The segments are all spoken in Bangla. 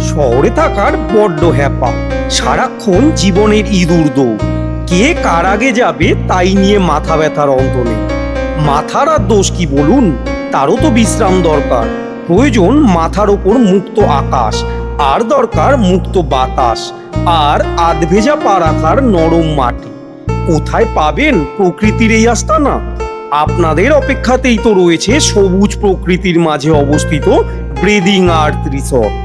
শহরে থাকার বড্ড হ্যাপা, সারাক্ষণ জীবনের ইঁদুর দৌড়। কে কার আগে যাবে তাই নিয়ে মাথা ব্যথার অন্ত নেই। মাথার আর দোষ কি বলুন, তারও তো বিশ্রাম দরকার। প্রয়োজন মাথার ওপর মুক্ত আকাশ, আর দরকার মুক্ত বাতাস, আর আধভেজা পা রাখার নরম মাটি। কোথায় পাবেন প্রকৃতির এই আস্তানা? আপনাদের অপেক্ষাতেই তো রয়েছে সবুজ প্রকৃতির মাঝে অবস্থিত ব্রিদিং আর্থ রিসর্ট।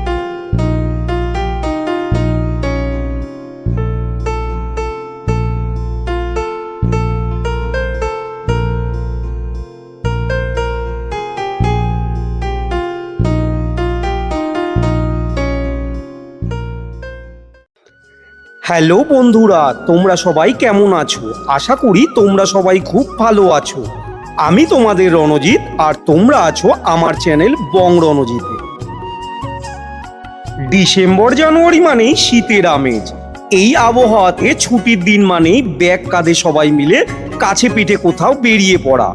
হ্যালো বন্ধুরা, তোমরা সবাই কেমন আছো? আশা করি তোমরা সবাই খুব ভালো আছো। আমি তোমাদের রণজিৎ, আর তোমরা আছো আমার চ্যানেল বং রণজিতে। ডিসেম্বর জানুয়ারি মানেই শীতের আমেজ। এই আবহাওয়াতে ছুটির দিন মানেই ব্যাগ কাঁধে সবাই মিলে কাছে পিঠে কোথাও বেরিয়ে পড়া,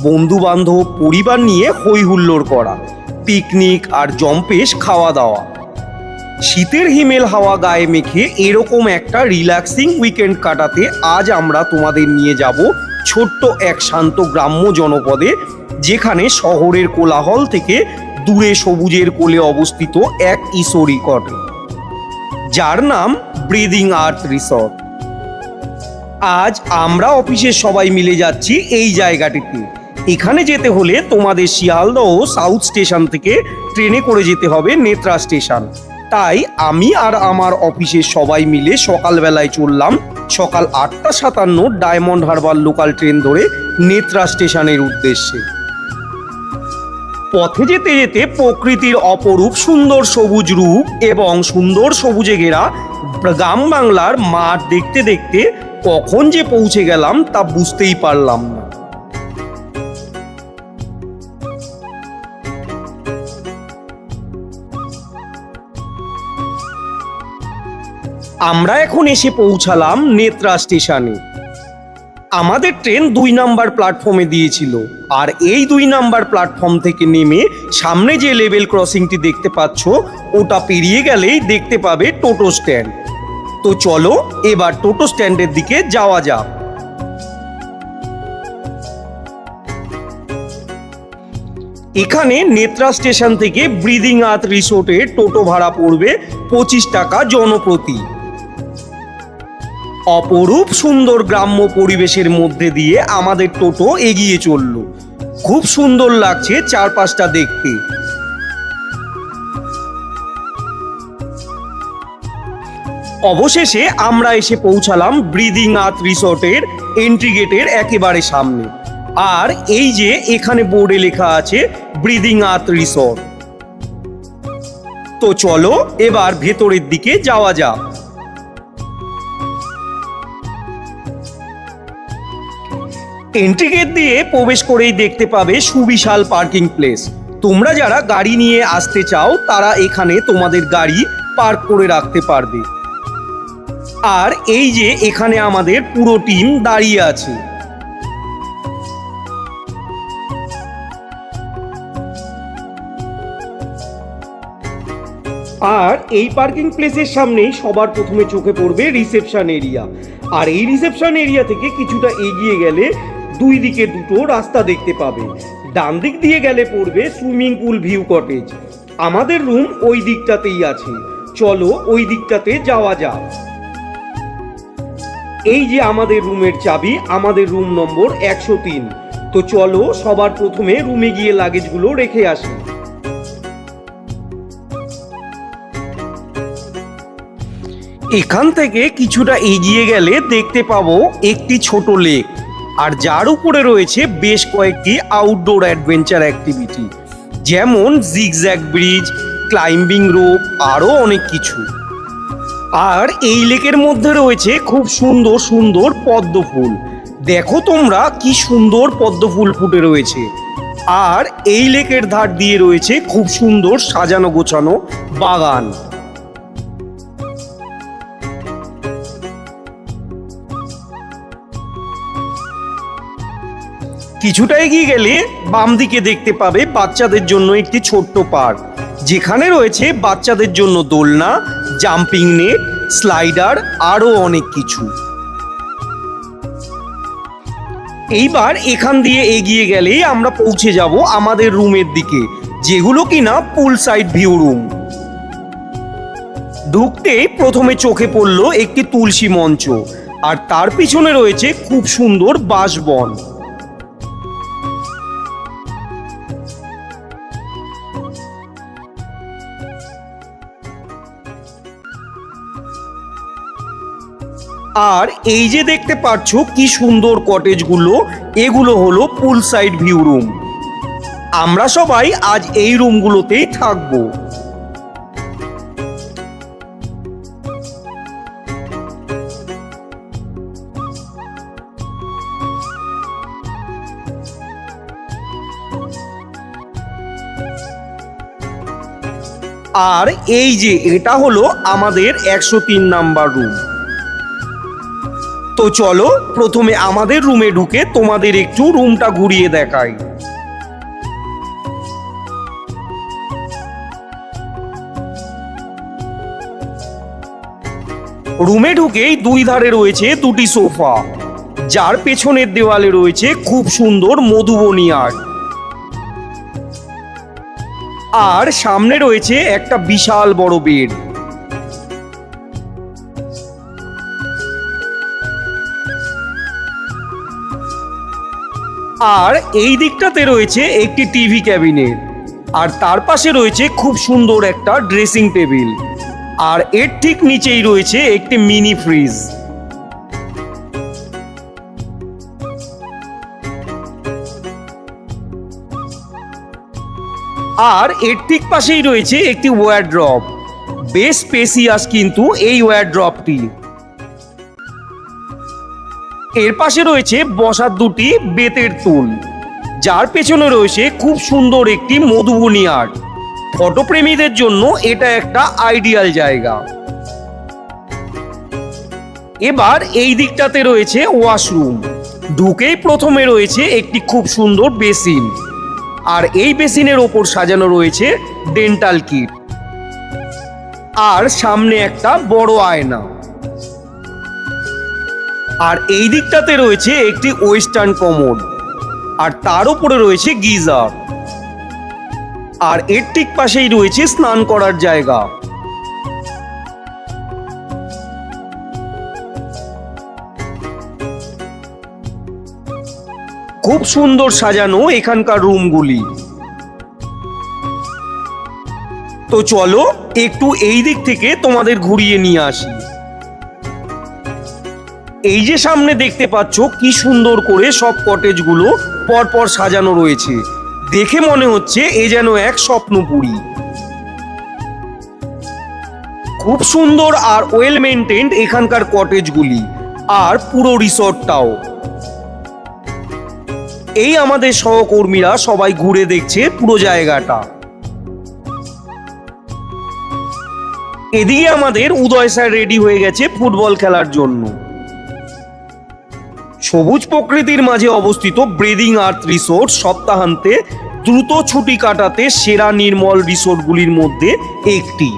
বন্ধু বান্ধব পরিবার নিয়ে হই হুল্লোড় করা, পিকনিক আর জম্পেশ খাওয়া দাওয়া। শীতের হিমেল হাওয়া গায়ে মেখে এরকম একটা রিল্যাক্সিং উইকেন্ড কাটাতে আজ আমরা তোমাদের নিয়ে যাব ছোট্ট এক শান্ত গ্রাম্য জনপদে, যেখানে শহরের কোলাহল থেকে দূরে সবুজের কোলে অবস্থিত এক ঈশ্বরী কটে, যার নাম ব্রিদিং আর্থ রিসর্ট। আজ আমরা অফিসের সবাই মিলে যাচ্ছি এই জায়গাটিতে। এখানে যেতে হলে তোমাদের শিয়ালদহ সাউথ স্টেশন থেকে ট্রেনে করে যেতে হবে নেত্রা স্টেশন। তাই আমি আর আমার অফিসের সবাই মিলে সকালবেলায় চললাম সকাল 8:57 ডায়মন্ড হারবার লোকাল ট্রেন ধরে নেত্রা স্টেশনের উদ্দেশ্যে। পথে যেতে যেতে প্রকৃতির অপরূপ সুন্দর সবুজ রূপ এবং সুন্দর সবুজে ঘেরা গ্রাম বাংলার মাঠ দেখতে দেখতে কখন যে পৌঁছে গেলাম তা বুঝতেই পারলাম না। আমরা এখন এসে পৌঁছালাম নেত্রা স্টেশনে। আমাদের ট্রেন 2 নাম্বার প্ল্যাটফর্মে দিয়েছিল, আর এই 2 নাম্বার প্ল্যাটফর্ম থেকে নেমে সামনে যে লেভেল ক্রসিংটি দেখতে পাচ্ছ, ওটা পেরিয়ে গেলেই দেখতে পাবে টোটো স্ট্যান্ড। তো চলো এবার টোটো স্ট্যান্ডের দিকে যাওয়া যাক। এখানে নেত্রা স্টেশন থেকে ব্রিদিং আর্থ রিসোর্টে টোটো ভাড়া পড়বে 25 টাকা জনপ্রতি। অপরূপ সুন্দর গ্রাম্য পরিবেশের মধ্যে দিয়ে আমাদের টোটো এগিয়ে চলল। খুব সুন্দর লাগছে চারপাশটা দেখতে। অবশেষে আমরা এসে পৌঁছালাম ব্রিদিং আর্থ রিসর্টের এন্ট্রি গেটের একেবারে সামনে। আর এই যে এখানে বোর্ডে লেখা আছে ব্রিদিং আর্থ রিসর্ট। তো চলো এবার ভেতরের দিকে যাওয়া যাক। এন্ট্রি গেট দিয়ে প্রবেশ করেই দেখতে পাবে সুবিশাল পার্কিং প্লেস। তোমরা যারা গাড়ি নিয়ে আসতে চাও তারা এখানে তোমাদের গাড়ি পার্ক করে রাখতে পারবে। আর এই যে এখানে আমাদের পুরো টিম দাঁড়িয়ে আছে। আর এই পার্কিং প্লেসের সামনেই সবার প্রথমে চোখে পড়বে রিসেপশন এরিয়া। আর এই রিসেপশন এরিয়া থেকে কিছুটা এগিয়ে গেলে দুই দিকে দুটো রাস্তা দেখতে পাবে। ডান দিক দিয়ে গেলে পড়বে সুইমিং পুল ভিউ কটেজ। আমাদের রুম ওই দিকটাতেই আছে, চলো ওই দিকটাতে যাওয়া যাক। এই যে আমাদের রুমের চাবি, আমাদের রুম নম্বর 103। তো চলো সবার প্রথমে রুমে গিয়ে লাগেজগুলো রেখে আসি। এখান থেকে কিছুটা এগিয়ে গেলে দেখতে পাবো একটি ছোট লেক, আর যার উপরে রয়েছে বেশ কয়েকটি আউটডোর অ্যাডভেঞ্চার অ্যাক্টিভিটি, যেমন জিগজ্যাগ ব্রিজ, ক্লাইম্বিং রোপ, আরও অনেক কিছু। আর এই লেকের মধ্যে রয়েছে খুব সুন্দর সুন্দর পদ্ম ফুল। দেখো তোমরা কি সুন্দর পদ্ম ফুল ফুটে রয়েছে। আর এই লেকের ধার দিয়ে রয়েছে খুব সুন্দর সাজানো গোছানো বাগান। কিছুটা এগিয়ে গেলে বাম দিকে দেখতে পাবে বাচ্চাদের জন্য একটি ছোট্ট পার্ক। যেখানে রয়েছে বাচ্চাদের জন্য দোলনা, জাম্পিং নেট, স্লাইডার, আরও অনেক কিছু। এইবার এখান দিয়ে এগিয়ে গেলেই আমরা পৌঁছে যাব আমাদের রুমের দিকে, যেগুলো কিনা পুল সাইড ভিউ রুম। ঢুকতেই প্রথমে চোখে পড়ল একটি তুলসী মঞ্চ, আর তার পিছনে রয়েছে খুব সুন্দর বাঁশবন। আর এই যে দেখতে পাচ্ছ কি সুন্দর কটেজগুলো, এগুলো হলো পুল সাইড ভিউ রুম। আমরা সবাই আজ এই রুমগুলোতেই থাকবো। আর এই যে এটা হলো আমাদের 103 নাম্বার রুম। তো চলো প্রথমে আমাদের রুমে ঢুকে তোমাদের একটু রুমটা ঘুরিয়ে দেখাই। রুমে ঢুকেই দুই ধারে রয়েছে দুটি সোফা, যার পেছনের দেওয়ালে রয়েছে খুব সুন্দর মধুবনী আর্ট। আর সামনে রয়েছে একটা বিশাল বড় বেড। আর এই দিকটাতে রয়েছে একটি টিভি ক্যাবিনেট, আর তার পাশে রয়েছে খুব সুন্দর একটা ড্রেসিং টেবিল, আর এর ঠিক নিচেই রয়েছে একটি মিনি ফ্রিজ। আর এর ঠিক পাশেই রয়েছে একটি ওয়ারড্রপ। বেশ স্পেসিয়াস কিন্তু এই ওয়ারড্রপটি। এর পাশে রয়েছে বসার দুটি বেতের টুল, যার পেছনে রয়েছে খুব সুন্দর একটি মধুবনী আর্ট। ফটোপ্রেমীদের জন্য এটা একটা আইডিয়াল জায়গা। এবার এই দিকটাতে রয়েছে ওয়াশরুম। ঢুকেই প্রথমে রয়েছে একটি খুব সুন্দর বেসিন, আর এই বেসিনের ওপর সাজানো রয়েছে ডেন্টাল কিট। আর সামনে একটা বড় আয়না। আর এই দিকটাতে রয়েছে একটি ওয়েস্টার্ন কমোড, আর তার উপরে রয়েছে গিজার। আর এর ঠিক পাশেই রয়েছে স্নান করার জায়গা। খুব সুন্দর সাজানো এখানকার রুমগুলি। তো চলো একটু এই দিক থেকে তোমাদের ঘুরিয়ে নিয়ে আসি। এই যে সামনে দেখতে পাচ্ছ কি সুন্দর করে সব কটেজগুলো পরপর সাজানো রয়েছে, দেখে মনে হচ্ছে এ যেন এক স্বপ্নপুরী। খুব সুন্দর আর ওয়েল মেইনটেইনড এখানকার কটেজগুলি, আর পুরো রিসর্টটাও। এই আমাদের সহকর্মীরা সবাই ঘুরে দেখছে পুরো জায়গাটা। এদিকে আমাদের উদয় স্যার রেডি হয়ে গেছে ফুটবল খেলার জন্য। সবুজ প্রকৃতির মাঝে অবস্থিত ব্রিদিং আর্থ রিসোর্ট সপ্তাহান্তে দ্রুত ছুটি কাটাতে সেরা নির্মল রিসোর্টগুলির মধ্যে একটি।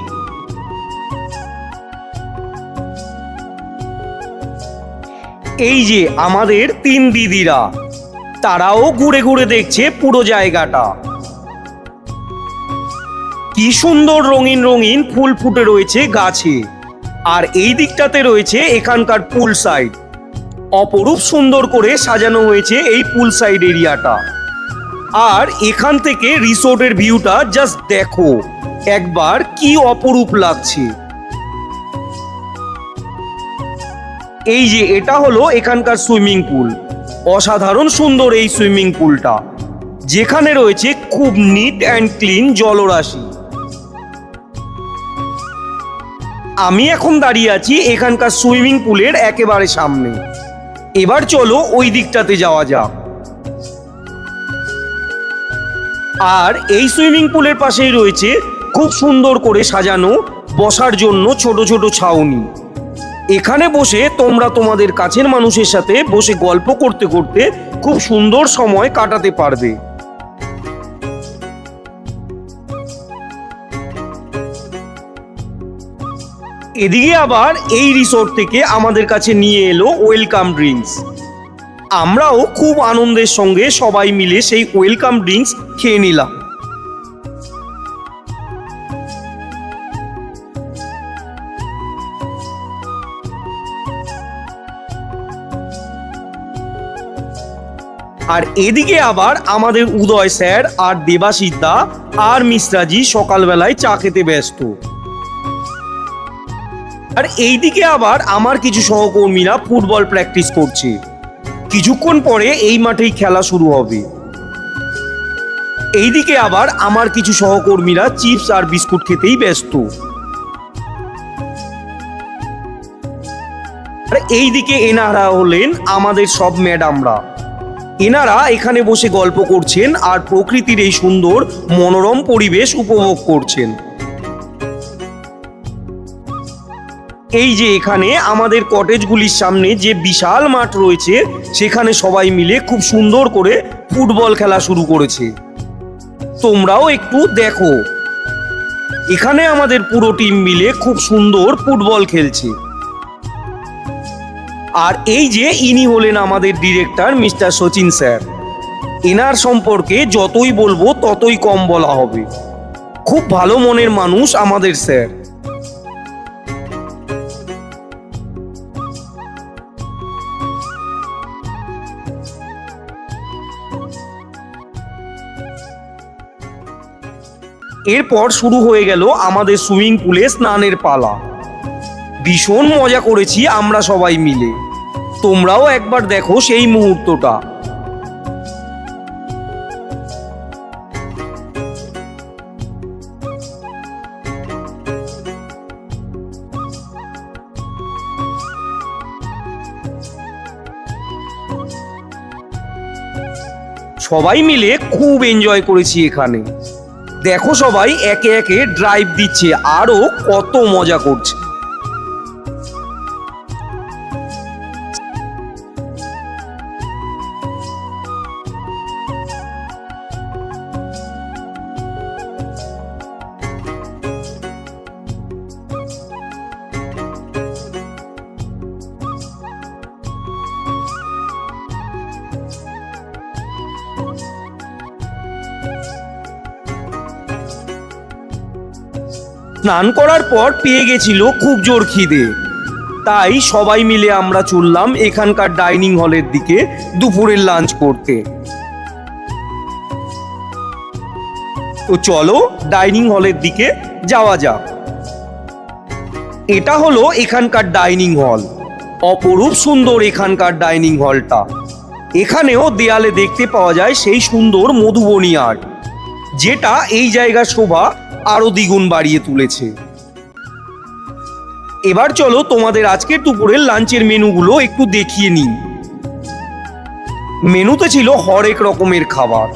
এই যে আমাদের 3 দিদিরা, তারাও ঘুরে ঘুরে দেখছে পুরো জায়গাটা। কি সুন্দর রঙিন রঙিন ফুল ফুটে রয়েছে গাছে। আর এই দিকটাতে রয়েছে এখানকার পুল সাইড। অপরূপ সুন্দর করে সাজানো হয়েছে এই পুল সাইড এরিয়াটা। আর এখান থেকে রিসোর্টের ভিউটা জাস্ট দেখো একবার, কি অপরূপ লাগছে। এই যে এটা হলো এখানকার সুইমিং পুল। অসাধারণ সুন্দর এই সুইমিং পুলটা, যেখানে রয়েছে খুব নিট অ্যান্ড ক্লিন জলরাশি। আমি এখন দাঁড়িয়ে আছি এখানকার সুইমিং পুলের একেবারে সামনে। এবার চলো ওই দিকটাতে যাওয়া যাক। আর এই সুইমিং পুলের পাশেই রয়েছে খুব সুন্দর করে সাজানো বসার জন্য ছোট ছোট ছাউনি। এখানে বসে তোমরা তোমাদের কাছের মানুষের সাথে বসে গল্প করতে করতে খুব সুন্দর সময় কাটাতে পারবে। এদিকে আবার এই রিসোর্ট থেকে আমাদের কাছে নিয়ে এলো ওয়েলকাম ড্রিঙ্কস। আমরাও খুব আনন্দের সঙ্গে সবাই মিলে সেই ওয়েলকাম ড্রিঙ্কস খেয়ে নিলাম। আর এদিকে আবার আমাদের উদয় স্যার আর দেবাশিস দা আর মিশ্রাজি সকালবেলায় চা খেতে ব্যস্ত। আর এইদিকে আবার আমার কিছু সহকর্মীরা ফুটবল প্র্যাকটিস করছে। কিছুক্ষণ পরে এই মাঠেই খেলা শুরু হবে। এইদিকে আবার আমার কিছু সহকর্মীরা চিপস আর বিস্কুট খেতেই ব্যস্ত। আর এইদিকে এনারা হলেন আমাদের সব ম্যাডামরা। এনারা এখানে বসে গল্প করছেন আর প্রকৃতির এই সুন্দর মনোরম পরিবেশ উপভোগ করছেন। এই যে এখানে আমাদের কটেজগুলির সামনে যে বিশাল মাঠ রয়েছে, সেখানে সবাই মিলে খুব সুন্দর করে ফুটবল খেলা শুরু করেছে। তোমরাও একটু দেখো, এখানে আমাদের পুরো টিম মিলে খুব সুন্দর ফুটবল খেলছে। আর এই যে ইনি হলেন আমাদের ডিরেক্টর মিস্টার সচিন স্যার। এনার সম্পর্কে যতই বলবো ততই কম বলা হবে। খুব ভালো মনের মানুষ আমাদের স্যার। এরপর শুরু হয়ে গেল আমাদের সুইমিং পুলে স্নানের পালা। ভীষণ মজা করেছি আমরা সবাই মিলে। তোমরাও একবার দেখো সেই মুহূর্তটা। সবাই মিলে খুব এনজয় করেছি এখানে। দেখো সবাই একে একে ড্রাইভ দিচ্ছে, আরো কত মজা করছে। স্নান করার পর পেয়ে গেছিল খুব জোর খিদে, তাই সবাই মিলে আমরা চললাম এখানকার ডাইনিং হলের দিকে দুপুরের লাঞ্চ করতে। তো চলো ডাইনিং হলের দিকে যাওয়া যাক। এটা হলো এখানকার ডাইনিং হল। অপরূপ সুন্দর এখানকার ডাইনিং হলটা। এখানেও দেয়ালে দেখতে পাওয়া যায় সেই সুন্দর মধুবনী আর্ট, যেটা এই জায়গার শোভা আরো দ্বিগুণ বাড়িয়ে তুলেছে। এবার চলো তোমাদের আজকের দুপুরের লাঞ্চের মেনুগুলো একটু দেখিয়ে নিই। মেনুতে ছিল হরেক রকমের খাবার।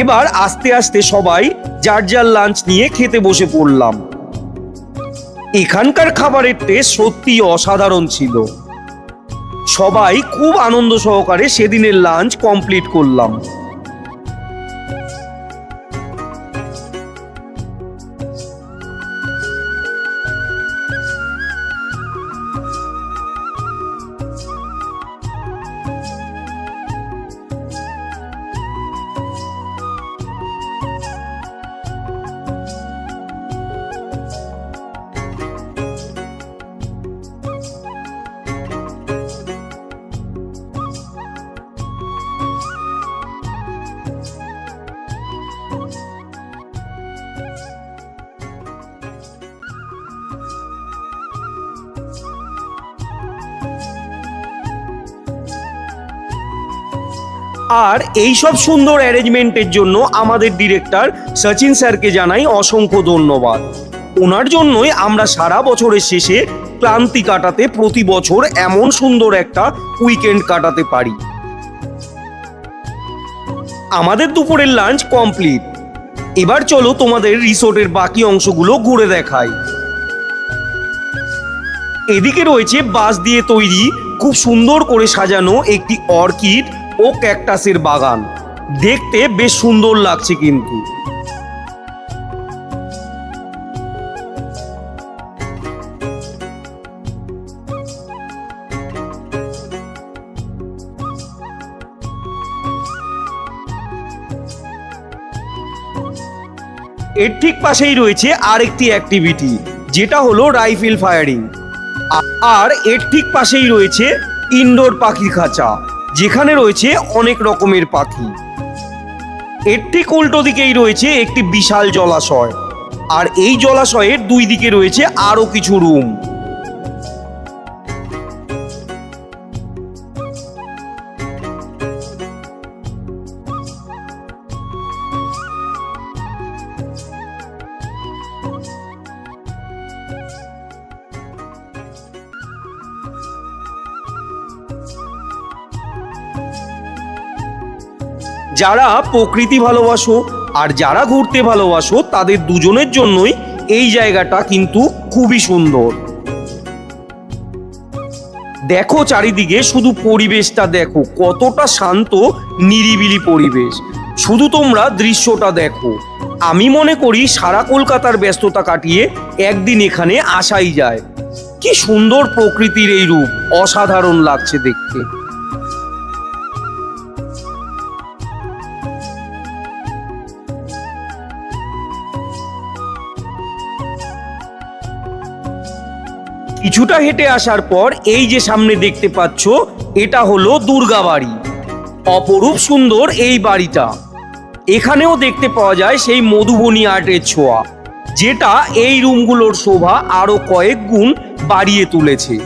এবার আস্তে আস্তে সবাই যার যার লাঞ্চ নিয়ে খেতে বসে পড়লাম। এখানকার খাবারের টেস্ট সত্যি অসাধারণ ছিল। সবাই খুব আনন্দ সহকারে সেদিনের লাঞ্চ কমপ্লিট করলাম। আর এই সব সুন্দর অ্যারেঞ্জমেন্টের জন্য আমাদের ডিরেক্টর সচিন স্যারকে জানাই অসংখ্য ধন্যবাদ। ওনার জন্যই আমরা সারা বছরের শেষে ক্লান্তি কাটাতে প্রতি বছর এমন সুন্দর একটা উইকেন্ড কাটাতে পারি। আমাদের দুপুরের লাঞ্চ কমপ্লিট। এবার চলো তোমাদের রিসোর্টের বাকি অংশগুলো ঘুরে দেখাই। এদিকে রয়েছে বাঁশ দিয়ে তৈরি খুব সুন্দর করে সাজানো একটি অর্কিড ও ক্যাকটাসের বাগান। দেখতে বেশ সুন্দর লাগছে কিন্তু। এর ঠিক পাশেই রয়েছে আরেকটি অ্যাক্টিভিটি, যেটা হলো রাইফেল ফায়ারিং। আর এর ঠিক পাশেই রয়েছে ইনডোর পাখির খাঁচা, যেখানে রয়েছে অনেক রকমের পাখি। এর ঠিক উল্টো দিকেই রয়েছে একটি বিশাল জলাশয়, আর এই জলাশয়ের দুই দিকে রয়েছে আরো কিছু রুম। যারা প্রকৃতি ভালোবাসো আর যারা ঘুরতে ভালোবাসো তাদের দুজনের জন্যই এই জায়গাটা কিন্তু খুবই সুন্দর। দেখো চারিদিকে শুধু পরিবেশটা দেখো, কতটা শান্ত নিরিবিলি পরিবেশ। শুধু তোমরা দৃশ্যটা দেখো। আমি মনে করি সারা কলকাতার ব্যস্ততা কাটিয়ে একদিন এখানে আসাই যায়। কি সুন্দর প্রকৃতির এই রূপ, অসাধারণ লাগছে দেখতে। কিছুটা হেঁটে আসার পর এই যে সামনে দেখতে পাচ্ছ, এটা হলো দুর্গা বাড়ি। অপরূপ সুন্দর এই বাড়িটা। এখানেও দেখতে পাওয়া যায় সেই মধুবনী আর্টের ছোঁয়া, যেটা এই রুমগুলোর শোভা আরো কয়েক গুণ বাড়িয়ে তুলেছে।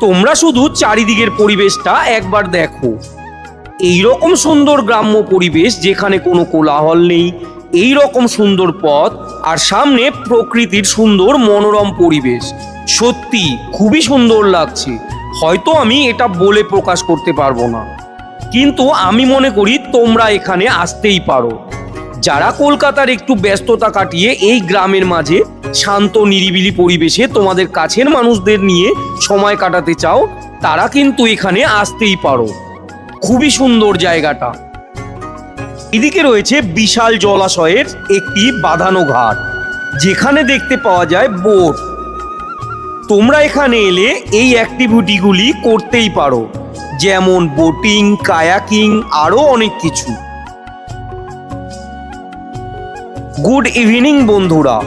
তোমরা শুধু চারিদিকের পরিবেশটা একবার দেখো। এইরকম সুন্দর গ্রাম্য পরিবেশ, যেখানে কোনো কোলাহল নেই, এই রকম সুন্দর পথ, আর সামনে প্রকৃতির সুন্দর মনোরম পরিবেশ, সত্যি খুবই সুন্দর লাগছে। হয়তো আমি এটা বলে প্রকাশ করতে পারবো না, কিন্তু আমি মনে করি তোমরা এখানে আসতেই পারো। যারা কলকাতার একটু ব্যস্ততা কাটিয়ে এই গ্রামের মাঝে শান্ত নিরিবিলি পরিবেশে তোমাদের কাছের মানুষদের নিয়ে সময় কাটাতে চাও, তারা কিন্তু এখানে আসতেই পারো। খুবই সুন্দর জায়গাটা। এদিকে রয়েছে বিশাল জলাশয়ের একটি বাঁধানো ঘাট, যেখানে দেখতে পাওয়া যায় বোট। তোমরা এখানে এলে এই অ্যাক্টিভিটিগুলি করতেই পারো, যেমন বোটিং, কায়াকিং, আরো অনেক কিছু। গুড ইভিনিং বন্ধুরা,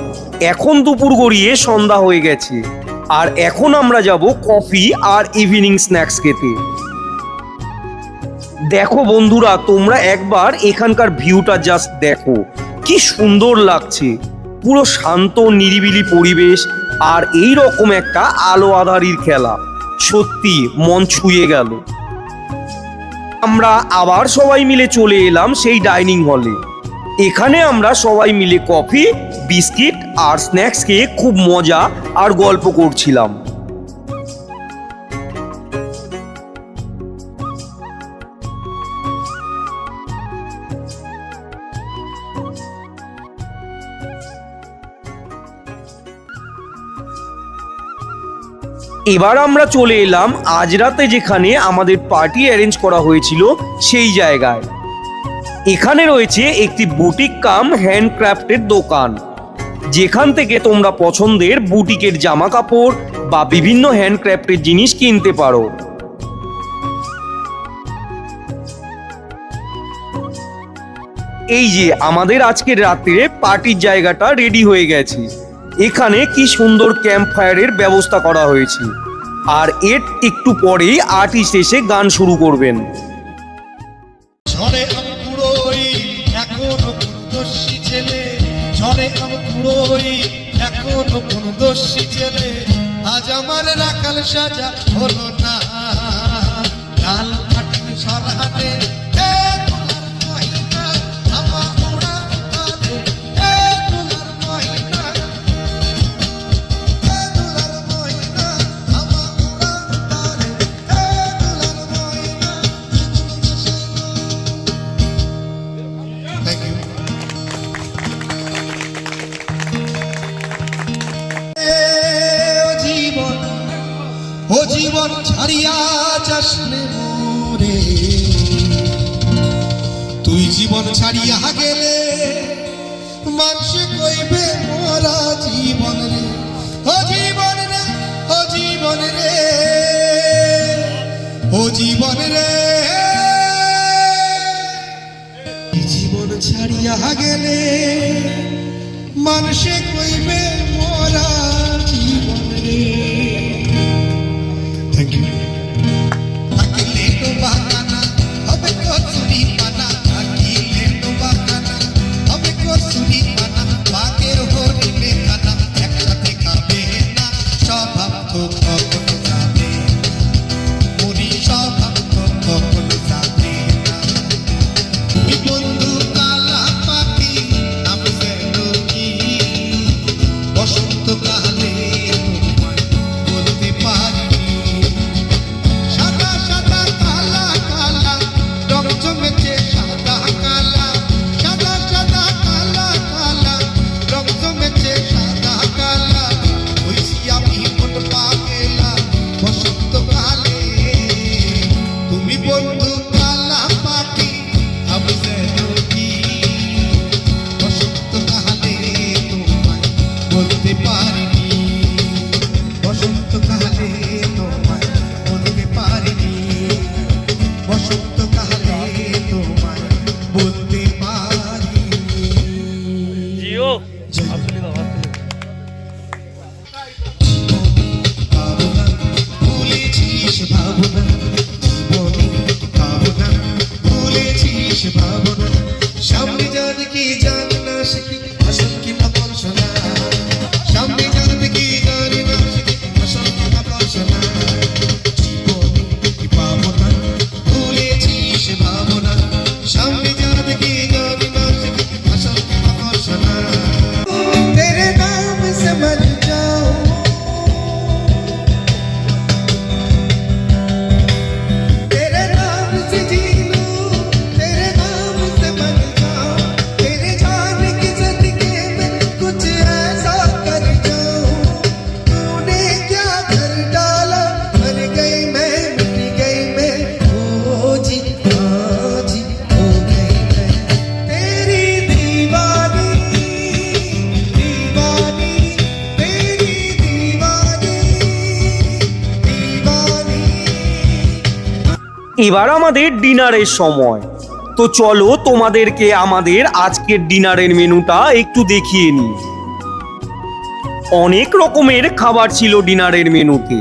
এখন দুপুর গড়িয়ে সন্ধ্যা হয়ে গেছে, আর এখন আমরা যাব কফি আর ইভিনিং স্ন্যাক্স খেতে। দেখো বন্ধুরা, তোমরা একবার এখানকার ভিউটা জাস্ট দেখো, কি সুন্দর লাগছে। পুরো শান্ত নিরিবিলি পরিবেশ, আর এই রকম একটা আলো আঁধারির খেলা, সত্যি মন ছুঁয়ে গেল। আমরা আবার সবাই মিলে চলে এলাম সেই ডাইনিং হলে। এখানে আমরা সবাই মিলে কফি, বিস্কিট আর স্ন্যাক্স খেয়ে খুব মজা আর গল্প করছিলাম। এবার আমরা চলে এলাম আজ রাতে যেখানে আমাদের পার্টি অ্যারেঞ্জ করা হয়েছিল সেই জায়গায়। এখানে রয়েছে একটি বুটিক কাম হ্যান্ডক্রাফটের দোকান, যেখান থেকে তোমরা পছন্দের বুটিকের জামা কাপড় বা বিভিন্ন হ্যান্ডক্রাফটের জিনিস কিনতে পারো। এই যে আমাদের আজকের রাত্রে পার্টির জায়গাটা রেডি হয়ে গেছে। এখানে কি সুন্দর ক্যাম্প ফায়ারের ব্যবস্থা করা হয়েছে। আর এর একটু পরেই আর্টিস্ট এসে গান শুরু করবেন। ঝড়ে আম কুড়োই এখনো কোন দোষী ছেলে, ঝড়ে আম কুড়োই এখনো কোন দোষী ছেলে, আজ আমার রাখাল সাজা হলো না, লাল কাটিং সরাতে ও জীবন ছাড়িয়া যাসনে মোরে, তুই জীবন ছাড়িয়া গেলে মানুষে কইবে মোরা জীবন রে, ও জীবন রে, ও জীবন রে, ও জীবন রে, জীবন ছাড়িয়া গেলে মানুষে কইবে মোরা জীবন রে। Thank you. Akile to bakana, abe ko suri pana. Akile to bakana, abe ko suri pana. Baker hori me kana, eksathe kabe na. Shabab to kokono jabe, mori shabab to kokono jabe na. Tumi bondhu kala paki, naam zeno ki. Bosonto kale তোমায় বলতে পারি। সামনে যান কি জান না শিখি আসল কি নকল শোনা, সামনে যান কি জানি না শিখি আসল কি নকল শোনা, জীবনে কি পাবো না ভুলেছি সে ভাবনা, সামনে যান কি জানি না শিখি আসল কি নকল শোনা। তেরে নাম সে মর যাও, তেরে নাম সে জি এবার আমাদের ডিনারের সময়। তো চলো তোমাদেরকে আমাদের আজকের ডিনারের মেনুটা একটু দেখিয়ে নিই। অনেক রকমের খাবার ছিল ডিনারের মেনুতে।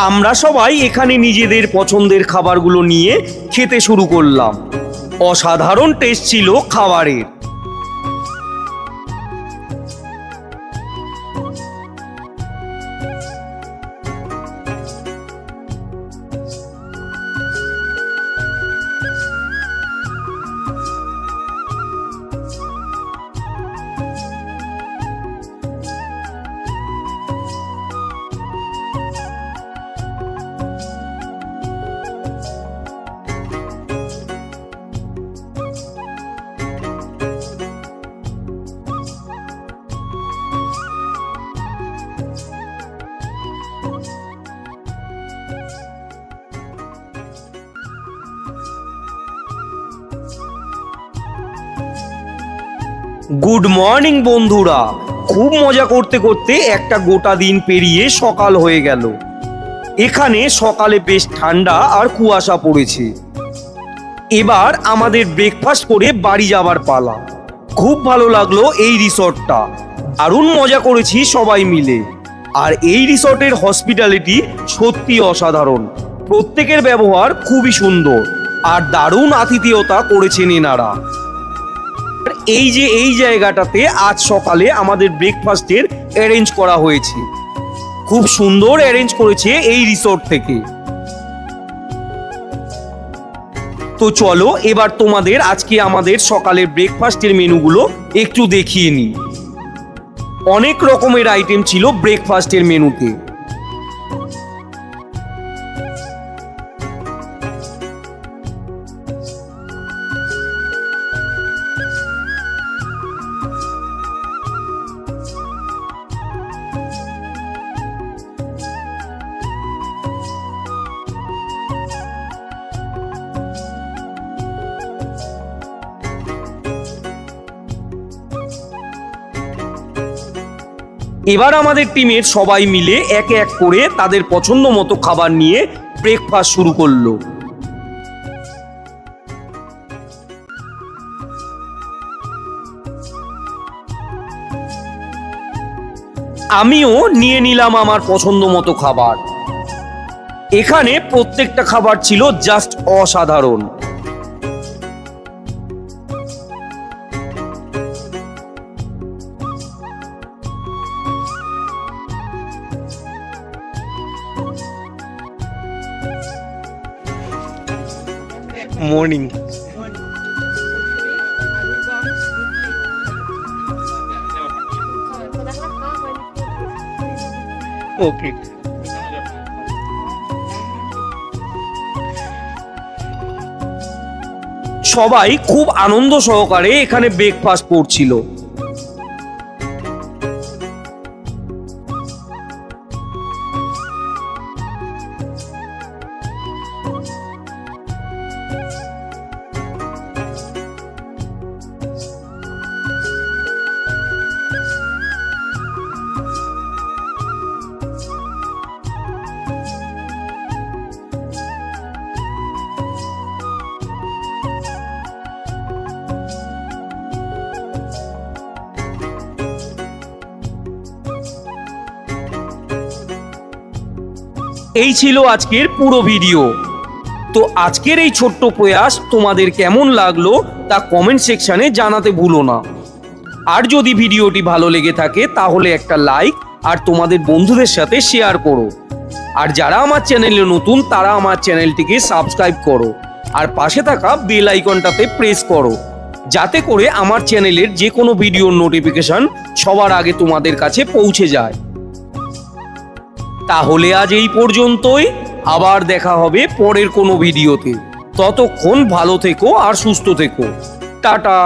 আমরা সবাই এখানে নিজেদের পছন্দের খাবারগুলো নিয়ে খেতে শুরু করলাম। অসাধারণ টেস্ট ছিল খাবারের। গুড মর্নিং বন্ধুরা। খুব মজা করতে করতে একটা গোটা দিন পেরিয়ে সকাল হয়ে গেল। এখানে সকালে বেশ ঠান্ডা আর কুয়াশা পড়েছে। এবার আমাদের ব্রেকফাস্ট করে বাড়ি যাবার পালা। খুব ভালো লাগলো এই রিসর্টটা, দারুণ মজা করেছি সবাই মিলে। আর এই রিসর্টের হসপিটালিটি সত্যি অসাধারণ। প্রত্যেকের ব্যবহার খুবই সুন্দর আর দারুণ আতিথেয়তা করেছেন এনারা। এই যে এই জায়গাটাতে আজ সকালে আমাদের ব্রেকফাস্টের অ্যারেঞ্জ করা হয়েছে, খুব সুন্দর অ্যারেঞ্জ করেছে এই রিসর্ট থেকে। তো চলো এবার তোমাদের আজকে আমাদের সকালের ব্রেকফাস্টের মেনুগুলো একটু দেখিয়ে নিই। অনেক রকমের আইটেম ছিল ব্রেকফাস্টের মেনুতে। এবার আমাদের টিমের সবাই মিলে একে এক করে তাদের পছন্দ মতো খাবার নিয়ে ব্রেকফাস্ট শুরু করলো। আমিও নিয়ে নিলাম আমার পছন্দ মতো খাবার। এখানে প্রত্যেকটা খাবার ছিল জাস্ট অসাধারণ। মর্নিং। ওকে। সবাই খুব আনন্দ সহকারে এখানে ব্রেকফাস্ট করছিল। এই ছিল আজকের পুরো ভিডিও। তো আজকের এই ছোট্ট প্রয়াস তোমাদের কেমন লাগলো তা কমেন্ট সেকশনে জানাতে ভুলো না। আর যদি ভিডিওটি ভালো লেগে থাকে তাহলে একটা লাইক আর তোমাদের বন্ধুদের সাথে শেয়ার করো। আর যারা আমার চ্যানেলে নতুন তারা আমার চ্যানেলটিকে সাবস্ক্রাইব করো আর পাশে থাকা বেল আইকনটাতে প্রেস করো, যাতে করে আমার চ্যানেলের যে কোনো ভিডিওর নোটিফিকেশন সবার আগে তোমাদের কাছে পৌঁছে যায়। তাহলে আজ এই পর্যন্তই, আবার দেখা হবে পরের কোনো ভিডিওতে। ততক্ষণ ভালো থেকো আর সুস্থ থেকো। টাটা।